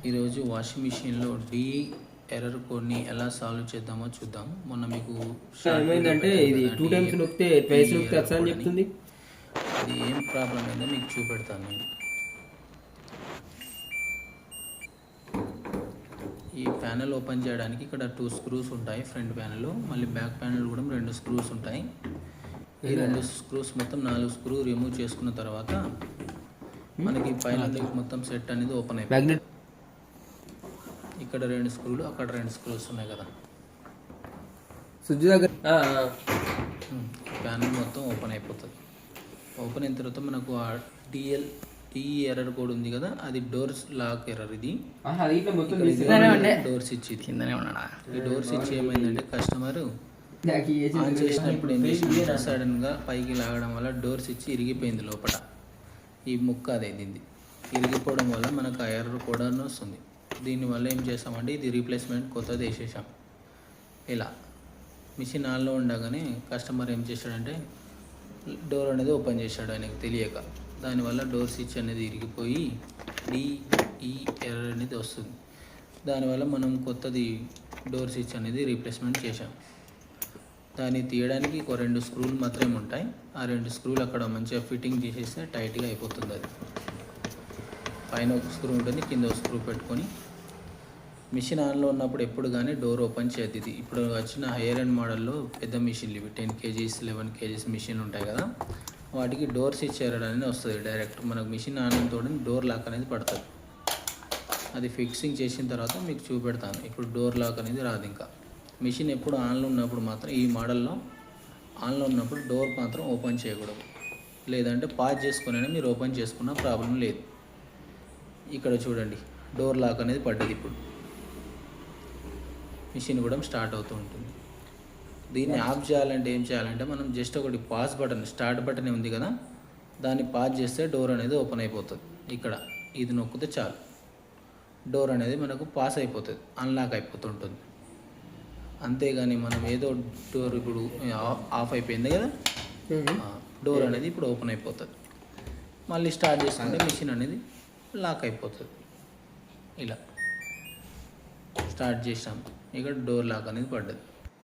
ఈరోజు వాషింగ్ మిషన్లో ఎర్రర్ కోడ్ని ఎలా సాల్వ్ చేద్దామో చూద్దాం. మొన్న మీకు ఏమైందంటే ఇది 2 టైమ్స్ నొక్కితే ట్వైస్ నొక్కితే అట్లా అని చెప్తుంది. అది ఏం ప్రాబ్లం అయిందో మీకు చూపెడతాను నేను. ఈ ప్యానెల్ ఓపెన్ చేయడానికి ఇక్కడ 2 స్క్రూస్ ఉంటాయి ఫ్రంట్ ప్యానెల్, మళ్ళీ బ్యాక్ ప్యానెల్ కూడా 2 స్క్రూస్ ఉంటాయి. ఈ 2 స్క్రూస్ మొత్తం 4 స్క్రూ రిమూవ్ చేసుకున్న తర్వాత మనకి పైన మొత్తం సెట్ అనేది ఓపెన్ అయిపోయింది. ఇక్కడ 2 స్క్రూలు, అక్కడ 2 స్క్రూస్ ఉన్నాయి కదా, స్విచ్ దగ్గర ప్యానెల్ మొత్తం ఓపెన్ అయిపోతుంది. ఓపెన్ అయిన తర్వాత మనకు ఆ టీ ఎర్రర్ కోడ్ ఉంది కదా, అది డోర్స్ లాక్ ఎర్రర్. ఇది డోర్ స్విచ్, కిందనే ఉన్నాడా. ఈ డోర్ స్విచ్ ఏమైందంటే కస్టమర్ ఆన్ చేసినప్పుడు ఏం చేసింది, సడన్గా పైకి లాగడం వల్ల డోర్ స్విచ్ ఇరిగిపోయింది లోపల. ఈ ముక్క అదేంది ఇరిగిపోవడం వల్ల మనకు ఆ ఎర్రర్ కూడా వస్తుంది. దీనివల్ల ఏం చేస్తామంటే ఇది రీప్లేస్మెంట్ కొత్తది వేసేసాం. ఇలా మిషన్ ఆన్లో ఉండగానే కస్టమర్ ఏం చేశాడంటే డోర్ అనేది ఓపెన్ చేశాడు ఆయనకు తెలియక. దానివల్ల డోర్ స్విచ్ అనేది ఇరిగిపోయి డిఈ ఎర్రర్ అనేది వస్తుంది. దానివల్ల మనం కొత్తది డోర్ స్విచ్ అనేది రీప్లేస్మెంట్ చేసాం. దాన్ని తీయడానికి ఒక 2 స్క్రూలు మాత్రమే ఉంటాయి. ఆ 2 స్క్రూలు అక్కడ మంచిగా ఫిట్టింగ్ చేసేస్తే టైట్గా అయిపోతుంది. అది పైన ఒక స్క్రూ ఉంటుంది, కింద ఒక స్క్రూ పెట్టుకొని మిషన్ ఆన్లో ఉన్నప్పుడు ఎప్పుడు కానీ డోర్ ఓపెన్ చేయద్దు. ఇది ఇప్పుడు వచ్చిన హైయర్ అండ్ మోడల్లో పెద్ద మిషన్లు ఇవి 10 kgs 11 kgs మిషన్లు ఉంటాయి కదా, వాటికి డోర్ స్విచ్ ఎర్రర్ అనేది వస్తుంది. డైరెక్ట్ మనకు మిషన్ ఆన్ తోటి డోర్ లాక్ అనేది పడుతుంది. అది ఫిక్సింగ్ చేసిన తర్వాత మీకు చూపెడతాను. ఇప్పుడు డోర్ లాక్ అనేది రాదు. ఇంకా మిషన్ ఎప్పుడు ఆన్లో ఉన్నప్పుడు మాత్రం, ఈ మోడల్లో ఆన్లో ఉన్నప్పుడు డోర్ మాత్రం ఓపెన్ చేయకూడదు. లేదంటే పాజ్ చేసుకునైనా మీరు ఓపెన్ చేసుకున్న ప్రాబ్లం లేదు. ఇక్కడ చూడండి డోర్ లాక్ అనేది పడ్డది. ఇప్పుడు మిషన్ కూడా స్టార్ట్ అవుతూ ఉంటుంది. దీన్ని ఆఫ్ చేయాలంటే ఏం చేయాలంటే మనం జస్ట్ ఒకటి పాజ్ బటన్, స్టార్ట్ బటన్ ఉంది కదా, దాన్ని పాజ్ చేస్తే డోర్ అనేది ఓపెన్ అయిపోతుంది. ఇక్కడ ఇది నొక్కితే చాలు, డోర్ అనేది మనకు పాస్ అయిపోతుంది, అన్లాక్ అయిపోతుంటుంది. అంతేగాని మనం ఏదో డోర్ ఇప్పుడు ఆఫ్ అయిపోయింది కదా, డోర్ అనేది ఇప్పుడు ఓపెన్ అయిపోతుంది. మళ్ళీ స్టార్ట్ చేసుకుంటే మిషన్ అనేది లాక్ అయిపోతుంది. ఇలా స్టార్ట్ చేసాం, ఇక్కడ డోర్ లాక్ అనేది పడ్డది.